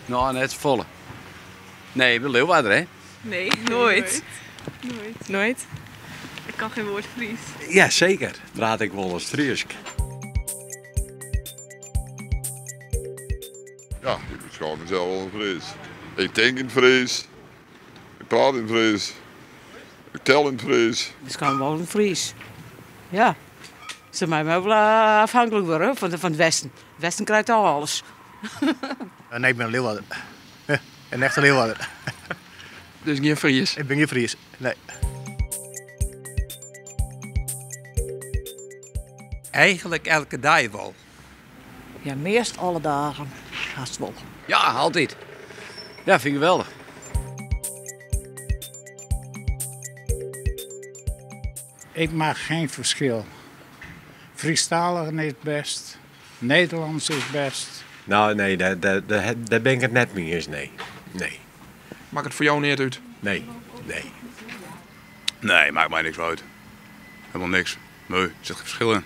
Nou, net volle. Nee, ik ben Leeuwarder, hè? Nee, nooit. Nooit. Ik kan geen woord Fries. Ja, zeker. Praat ik wel eens Friesk. Ja, ik beschouw mezelf wel een Fries. Ik denk in Fries. Ik praat in Fries. Ik tel in Fries. Het kan wel een Fries. Ja. Ze zijn mij wel afhankelijk worden van het Westen. Het Westen krijgt al alles. Nee, ik ben een Leeuwarder. Een echte Leeuwarder. Dus geen Fries? Ik ben geen Fries, nee. Eigenlijk elke dag wel. Ja, meest alle dagen. Haast wel. Ja, altijd. Ja, vind ik geweldig. Ik maak geen verschil. Friestalig is het best. Nederlands is best. Nou, nee, daar ben ik het net mee eens. Nee. Maakt het voor jou niet uit? Nee. Nee, maakt mij niks uit. Helemaal niks. Nee, er zit geen verschil in.